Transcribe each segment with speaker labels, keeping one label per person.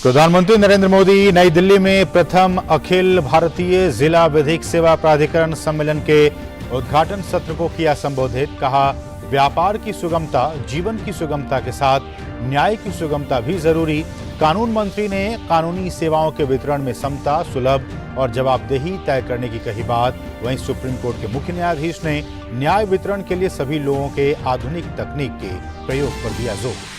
Speaker 1: प्रधानमंत्री नरेंद्र मोदी नई दिल्ली में प्रथम अखिल भारतीय जिला विधिक सेवा प्राधिकरण सम्मेलन के उद्घाटन सत्र को किया संबोधित। कहा, व्यापार की सुगमता, जीवन की सुगमता के साथ न्याय की सुगमता भी जरूरी। कानून मंत्री ने कानूनी सेवाओं के वितरण में समता, सुलभ और जवाबदेही तय करने की कही बात। वहीं सुप्रीम कोर्ट के मुख्य न्यायाधीश ने न्याय वितरण के लिए सभी लोगों के आधुनिक तकनीक के प्रयोग पर दिया जोर।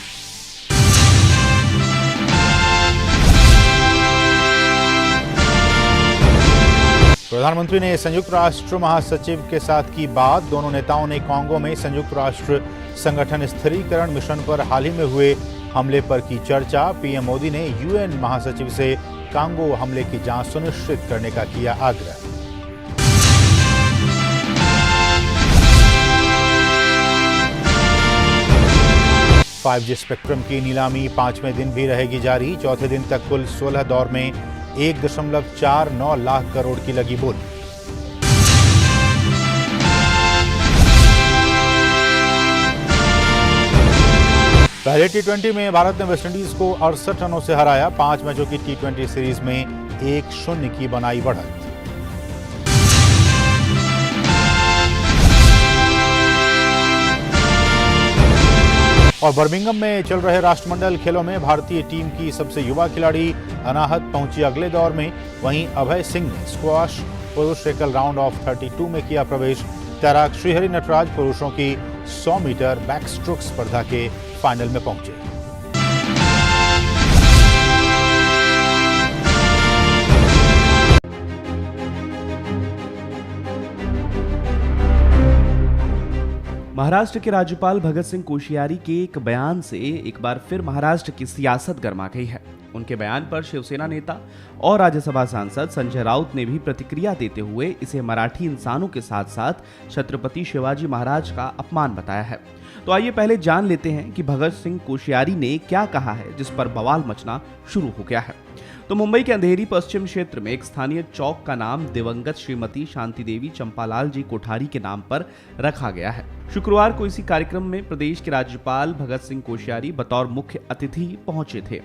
Speaker 1: प्रधानमंत्री ने संयुक्त राष्ट्र महासचिव के साथ की बात। दोनों नेताओं ने कांगो में संयुक्त राष्ट्र संगठन स्थिरीकरण मिशन पर हाल ही में हुए हमले पर की चर्चा। पीएम मोदी ने यूएन महासचिव से कांगो हमले की जांच सुनिश्चित करने का किया आग्रह। फाइव जी स्पेक्ट्रम की नीलामी 5वें दिन भी रहेगी जारी। चौथे दिन तक कुल 16 दौर में 1.49 लाख करोड़ की लगी बोली। पहले टी20 में भारत ने वेस्टइंडीज को 68 रनों से हराया। 5 मैचों की टी20 सीरीज में 1-0 की बनाई बढ़त। और बर्मिंघम में चल रहे राष्ट्रमंडल खेलों में भारतीय टीम की सबसे युवा खिलाड़ी अनाहत पहुंची अगले दौर में। वहीं अभय सिंह ने स्क्वॉश पुरुष एकल राउंड ऑफ 32 में किया प्रवेश। तैराक श्रीहरि नटराज पुरुषों की 100 मीटर बैकस्ट्रोक स्पर्धा के फाइनल में पहुंचे।
Speaker 2: महाराष्ट्र के राज्यपाल भगत सिंह कोश्यारी के एक बयान से एक बार फिर महाराष्ट्र की सियासत गर्मा गई है। उनके बयान पर शिवसेना नेता और राज्यसभा सांसद संजय राउत ने भी प्रतिक्रिया देते हुए इसे मराठी इंसानों के साथ साथ छत्रपति शिवाजी महाराज का अपमान बताया है। तो आइए पहले जान लेते हैं कि भगत सिंह कोश्यारी ने क्या कहा है, जिस पर बवाल मचना शुरू हो गया है। तो मुंबई के अंधेरी पश्चिम क्षेत्र में एक स्थानीय चौक का नाम दिवंगत श्रीमती शांति देवी चंपालाल जी कोठारी के नाम पर रखा गया है। शुक्रवार को इसी कार्यक्रम में प्रदेश के राज्यपाल भगत सिंह कोश्यारी बतौर मुख्य अतिथि पहुंचे थे।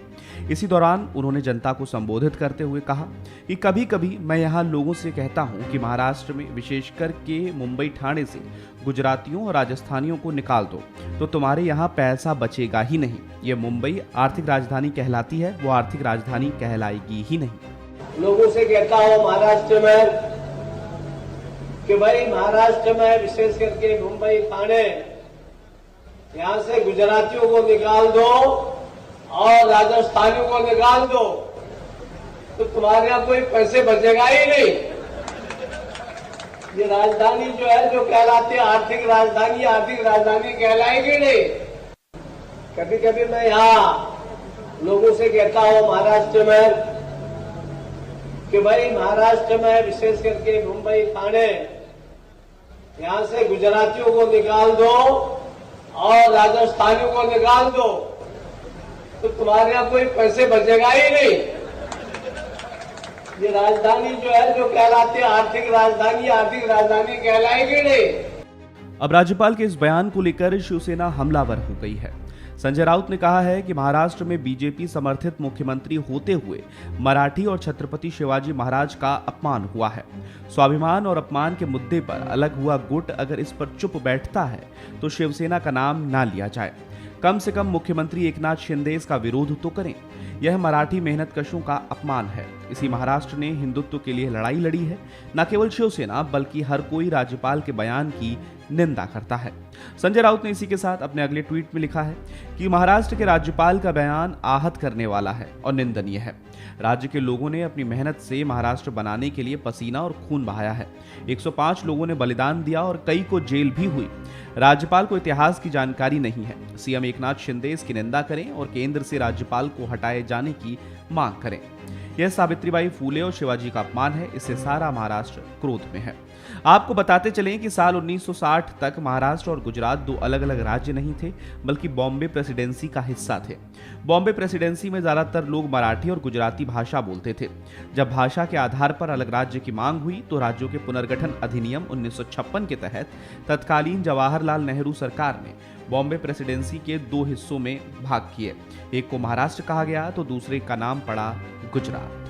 Speaker 2: इसी दौरान उन्होंने जनता को संबोधित करते हुए कहा कि कभी कभी मैं यहाँ लोगों से कहता हूँ कि महाराष्ट्र में विशेषकर के मुंबई ठाणे से गुजरातियों और राजस्थानियों को निकाल दो तो तुम्हारे यहाँ पैसा बचेगा ही नहीं। ये मुंबई आर्थिक राजधानी कहलाती है, वो आर्थिक राजधानी कहलाएगी ही नहीं।
Speaker 3: लोगों से कहता हूँ महाराष्ट्र में कि भाई महाराष्ट्र में विशेष करके मुंबई ठाणे यहाँ से गुजरातियों को निकाल दो और राजस्थानियों को निकाल दो तो तुम्हारे यहाँ कोई पैसे बचेगा ही नहीं। ये राजधानी जो है जो कहलाती है आर्थिक राजधानी कहलाएगी नहीं। कभी कभी मैं यहाँ लोगों से कहता हूँ महाराष्ट्र में कि भाई महाराष्ट्र में विशेष करके मुंबई ठाणे यहाँ से गुजरातियों को निकाल दो और राजस्थानियों को निकाल दो तो तुम्हारे यहाँ कोई पैसे बचेगा ही नहीं। ये राजधानी जो है जो कहलाती है आर्थिक राजधानी कहलाएगी नहीं।
Speaker 2: अब राज्यपाल के इस बयान को लेकर शिवसेना हमलावर हो गई है। संजय राउत ने कहा है कि महाराष्ट्र में बीजेपी समर्थित मुख्यमंत्री होते हुए मराठी और छत्रपति शिवाजी महाराज का अपमान हुआ है। स्वाभिमान और अपमान के मुद्दे पर अलग हुआ गुट अगर इस पर चुप बैठता है तो शिवसेना का नाम ना लिया जाए। कम से कम मुख्यमंत्री एकनाथ शिंदे इसका विरोध तो करें। यह मराठी मेहनतकशों का अपमान है। इसी महाराष्ट्र ने हिंदुत्व के लिए लड़ाई लड़ी है। न केवल शिवसेना बल्कि हर कोई राज्यपाल के बयान की निंदा करता है। संजय राउत ने इसी के साथ अपने अगले ट्वीट में लिखा है कि महाराष्ट्र के राज्यपाल का बयान आहत करने वाला है और निंदनीय है। राज्य के लोगों ने अपनी मेहनत से महाराष्ट्र बनाने के लिए पसीना और खून बहाया है। 105 लोगों ने बलिदान दिया और कई को जेल भी हुई। राज्यपाल को इतिहास की जानकारी नहीं है। सीएम एकनाथ शिंदे इसकी निंदा करें और केंद्र से राज्यपाल को हटाए जाने की मांग करें। यह सावित्रीबाई फूले और शिवाजी का अपमान है। इससे सारा महाराष्ट्र क्रोध में है। आपको बताते चलें कि साल 1960 तक महाराष्ट्र और गुजरात दो अलग अलग राज्य नहीं थे बल्कि बॉम्बे प्रेसिडेंसी का हिस्सा थे। बॉम्बे प्रेसिडेंसी में ज्यादातर लोग मराठी और गुजराती भाषा बोलते थे। जब भाषा के आधार पर अलग राज्य की मांग हुई तो राज्यों के पुनर्गठन अधिनियम 1956 के तहत तत्कालीन जवाहरलाल नेहरू सरकार ने बॉम्बे प्रेसिडेंसी के 2 हिस्सों में भाग किए। एक को महाराष्ट्र कहा गया तो दूसरे का नाम पड़ा गुजरात।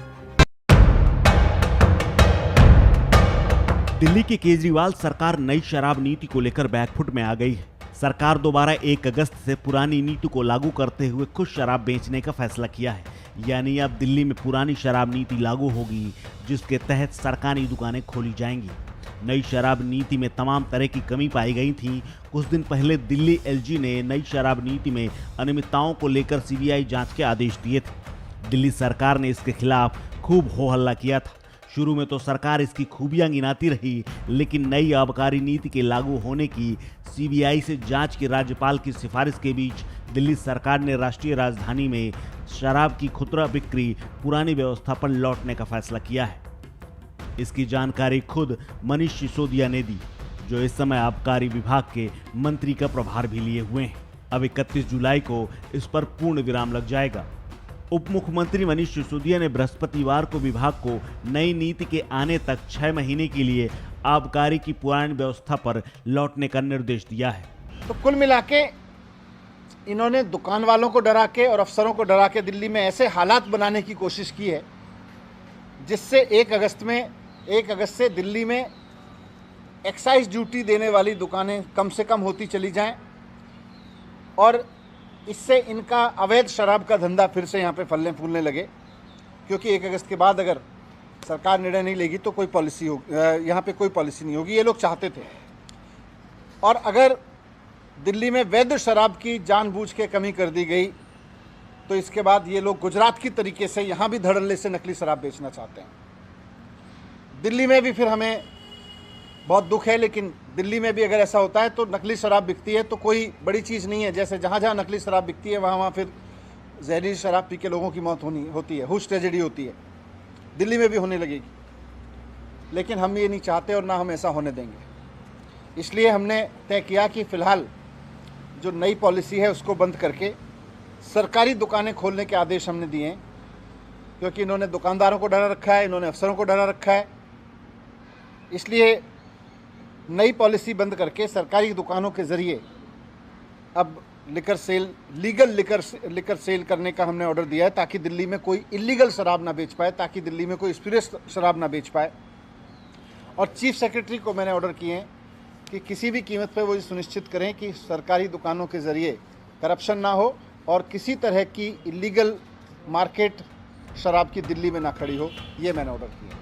Speaker 4: दिल्ली की केजरीवाल सरकार नई शराब नीति को लेकर बैकफुट में आ गई है। सरकार दोबारा 1 अगस्त से पुरानी नीति को लागू करते हुए खुद शराब बेचने का फैसला किया है। यानी अब दिल्ली में पुरानी शराब नीति लागू होगी, जिसके तहत सरकारी दुकानें खोली जाएंगी। नई शराब नीति में तमाम तरह की कमी पाई गई थी। कुछ दिन पहले दिल्ली एलजी ने नई शराब नीति में अनियमितताओं को लेकर सीबीआई जांच के आदेश दिए थे। दिल्ली सरकार ने इसके खिलाफ खूब हो हल्ला किया था। शुरू में तो सरकार इसकी खूबियां गिनाती रही, लेकिन नई आबकारी नीति के लागू होने की सीबीआई से जांच की राज्यपाल की सिफारिश के बीच दिल्ली सरकार ने राष्ट्रीय राजधानी में शराब की खुदरा बिक्री पुरानी व्यवस्था पर लौटने का फैसला किया है। इसकी जानकारी खुद मनीष सिसोदिया ने दी, जो इस समय आबकारी विभाग के मंत्री का प्रभार भी लिए हुए हैं। अब 31 जुलाई को इस पर पूर्ण विराम लग जाएगा। उप मुख्यमंत्री मनीष सिसोदिया ने बृहस्पतिवार को विभाग को नई नीति के आने तक 6 महीने के लिए आबकारी की पुरानी व्यवस्था पर लौटने का निर्देश दिया है।
Speaker 5: तो कुल मिला के इन्होंने दुकान वालों को डरा के और अफसरों को डरा के दिल्ली में ऐसे हालात बनाने की कोशिश की है जिससे 1 अगस्त से दिल्ली में एक्साइज ड्यूटी देने वाली दुकानें कम से कम होती चली जाएं और इससे इनका अवैध शराब का धंधा फिर से यहाँ पे फलने फूलने लगे, क्योंकि 1 अगस्त के बाद अगर सरकार निर्णय नहीं लेगी तो कोई पॉलिसी हो यहाँ पे कोई पॉलिसी नहीं होगी। ये लोग चाहते थे। और अगर दिल्ली में वैध शराब की जानबूझ के कमी कर दी गई तो इसके बाद ये लोग गुजरात की तरीके से यहाँ भी धड़ल्ले से नकली शराब बेचना चाहते हैं। दिल्ली में भी फिर हमें बहुत दुख है, लेकिन दिल्ली में भी अगर ऐसा होता है तो नकली शराब बिकती है तो कोई बड़ी चीज़ नहीं है। जैसे जहाँ जहाँ नकली शराब बिकती है वहाँ फिर जहरीली शराब पी के लोगों की मौत होती है, हुश ट्रेजेडी होती है। दिल्ली में भी होने लगेगी, लेकिन हम ये नहीं चाहते और ना हम ऐसा होने देंगे। इसलिए हमने तय किया कि फ़िलहाल जो नई पॉलिसी है उसको बंद करके सरकारी दुकानें खोलने के आदेश हमने दिए हैं, क्योंकि इन्होंने दुकानदारों को डरा रखा है, इन्होंने अफसरों को डरा रखा है। इसलिए नई पॉलिसी बंद करके सरकारी दुकानों के ज़रिए अब लीगल लिकर सेल करने का हमने ऑर्डर दिया है, ताकि दिल्ली में कोई इलीगल शराब ना बेच पाए, ताकि दिल्ली में कोई स्पिरिट शराब ना बेच पाए। और चीफ सेक्रेटरी को मैंने ऑर्डर किए हैं कि किसी भी कीमत पर वो ये सुनिश्चित करें कि सरकारी दुकानों के ज़रिए करप्शन ना हो और किसी तरह की इलीगल मार्केट शराब की दिल्ली में ना खड़ी हो। ये मैंने ऑर्डर किया।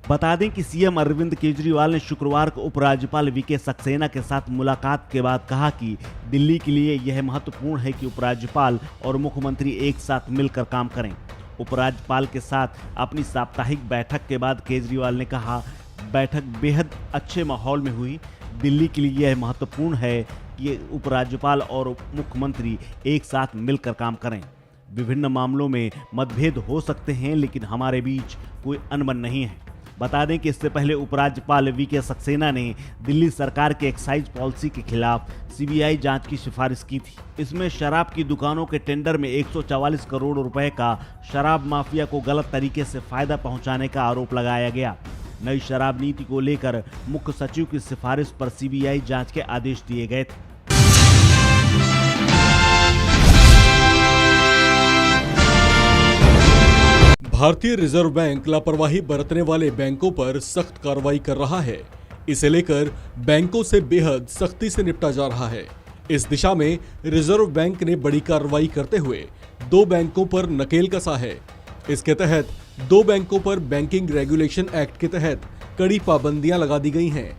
Speaker 4: बता दें कि सीएम अरविंद केजरीवाल ने शुक्रवार को उपराज्यपाल वीके सक्सेना के साथ मुलाकात के बाद कहा कि दिल्ली के लिए यह महत्वपूर्ण है कि उपराज्यपाल और मुख्यमंत्री एक साथ मिलकर काम करें। उपराज्यपाल के साथ अपनी साप्ताहिक बैठक के बाद केजरीवाल ने कहा, बैठक बेहद अच्छे माहौल में हुई। दिल्ली के लिए यह महत्वपूर्ण है कि उपराज्यपाल और मुख्यमंत्री एक साथ मिलकर काम करें। विभिन्न मामलों में मतभेद हो सकते हैं, लेकिन हमारे बीच कोई अनबन नहीं है। बता दें कि इससे पहले उपराज्यपाल वीके सक्सेना ने दिल्ली सरकार के एक्साइज पॉलिसी के खिलाफ सीबीआई जांच की सिफारिश की थी। इसमें शराब की दुकानों के टेंडर में 144 करोड़ रुपए का शराब माफिया को गलत तरीके से फायदा पहुंचाने का आरोप लगाया गया। नई शराब नीति को लेकर मुख्य सचिव की सिफारिश पर सीबीआई जांच के आदेश दिए गए थे।
Speaker 6: भारतीय रिजर्व बैंक लापरवाही बरतने वाले बैंकों पर सख्त कार्रवाई कर रहा है। इसे लेकर बैंकों से बेहद सख्ती से निपटा जा रहा है। इस दिशा में रिजर्व बैंक ने बड़ी कार्रवाई करते हुए 2 बैंकों पर नकेल कसा है। इसके तहत 2 बैंकों पर बैंकिंग रेगुलेशन एक्ट के तहत कड़ी पाबंदियां लगा दी गई हैं।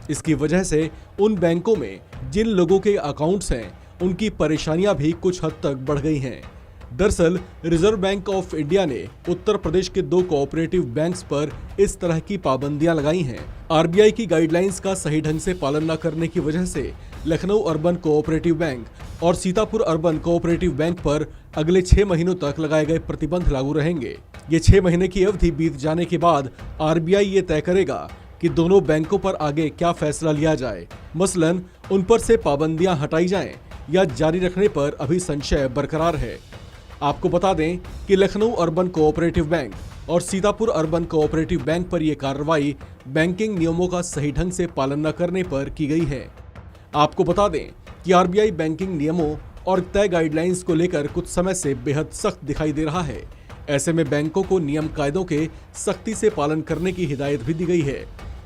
Speaker 6: इसकी वजह से उन बैंकों में जिन लोगों के अकाउंट्स हैं, उनकी परेशानियां भी कुछ हद तक बढ़ गई हैं। दरअसल रिजर्व बैंक ऑफ इंडिया ने उत्तर प्रदेश के 2 कोऑपरेटिव बैंक्स पर इस तरह की पाबंदियां लगाई हैं। आरबीआई की गाइडलाइंस का सही ढंग से पालन न करने की वजह से लखनऊ अर्बन कोऑपरेटिव बैंक और सीतापुर अर्बन कोऑपरेटिव बैंक पर अगले 6 महीनों तक लगाए गए प्रतिबंध लागू रहेंगे। ये 6 महीने की अवधि बीत जाने के बाद आरबीआई ये तय करेगा कि दोनों बैंकों पर आगे क्या फैसला लिया जाए। मसलन उन पर से पाबंदियां हटाई जाएं या जारी रखने पर अभी संशय बरकरार है। आपको बता दें कि लखनऊ अर्बन कोऑपरेटिव बैंक और सीतापुर अर्बन कोऑपरेटिव बैंक पर यह कार्रवाई बैंकिंग नियमों का सही ढंग से पालन न करने पर की गई है। आपको बता दें कि आरबीआई बैंकिंग नियमों और तय गाइडलाइंस को लेकर कुछ समय से बेहद सख्त दिखाई दे रहा है। ऐसे में बैंकों को नियम कायदों के सख्ती से पालन करने की हिदायत भी दी गई है।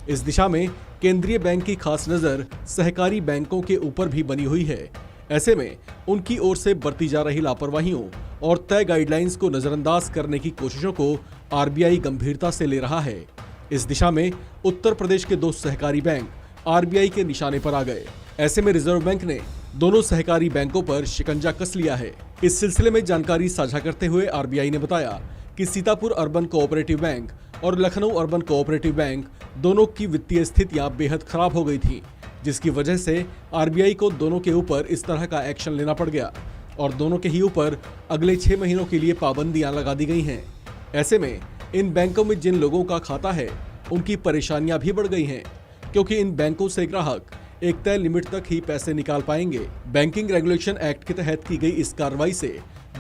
Speaker 6: इस दिशा में केंद्रीय बैंक की खास नजर सहकारी बैंकों के ऊपर भी बनी हुई है। ऐसे में उनकी ओर से बरती जा रही लापरवाहियों और तय गाइडलाइंस को नजरअंदाज करने की कोशिशों को आरबीआई गंभीरता से ले रहा है। इस दिशा में उत्तर प्रदेश के 2 सहकारी बैंक आरबीआई के निशाने पर आ गए। ऐसे में रिजर्व बैंक ने दोनों सहकारी बैंकों पर शिकंजा कस लिया है। इस सिलसिले में जानकारी साझा करते हुए आरबीआई ने बताया कि सीतापुर अर्बन कोऑपरेटिव बैंक और लखनऊ अर्बन कोऑपरेटिव बैंक दोनों की वित्तीय स्थितियां बेहद खराब हो गई थी, जिसकी वजह से आरबीआई को दोनों के ऊपर इस तरह का एक्शन लेना पड़ गया और दोनों के ही ऊपर अगले 6 महीनों के लिए पाबंदियां लगा दी गई हैं। ऐसे में इन बैंकों में जिन लोगों का खाता है उनकी परेशानियां भी बढ़ गई हैं, क्योंकि इन बैंकों से ग्राहक एक तय लिमिट तक ही पैसे निकाल पाएंगे। बैंकिंग रेगुलेशन एक्ट के तहत की गई इस कार्रवाई से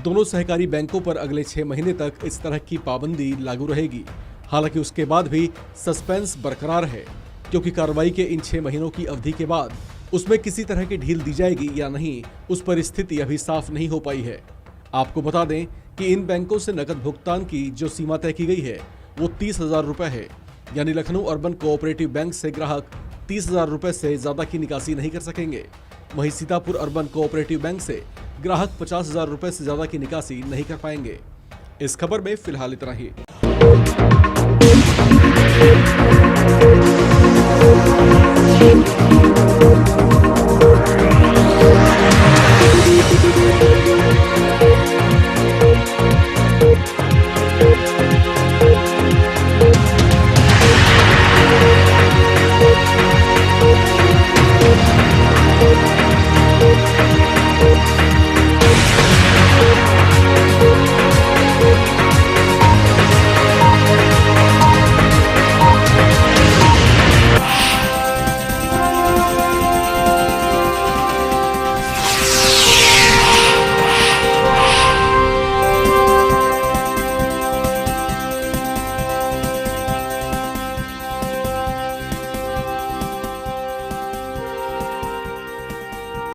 Speaker 6: दोनों सहकारी बैंकों पर अगले 6 महीने तक इस तरह की पाबंदी लागू रहेगी। हालांकि उसके बाद भी सस्पेंस बरकरार है, क्योंकि कार्रवाई के इन 6 महीनों की अवधि के बाद उसमें किसी तरह की ढील दी जाएगी या नहीं, उस पर स्थिति अभी साफ नहीं हो पाई है। आपको बता दें कि इन बैंकों से नकद भुगतान की जो सीमा तय की गई है वो 30,000 रुपए है, यानी लखनऊ अर्बन कोऑपरेटिव बैंक से ग्राहक 30,000 रुपए से ज्यादा की निकासी नहीं कर सकेंगे। वहीं सीतापुर अर्बन कोऑपरेटिव बैंक से ग्राहक 50,000 रुपए से ज्यादा की निकासी नहीं कर पाएंगे। इस खबर में फिलहाल इतना ही।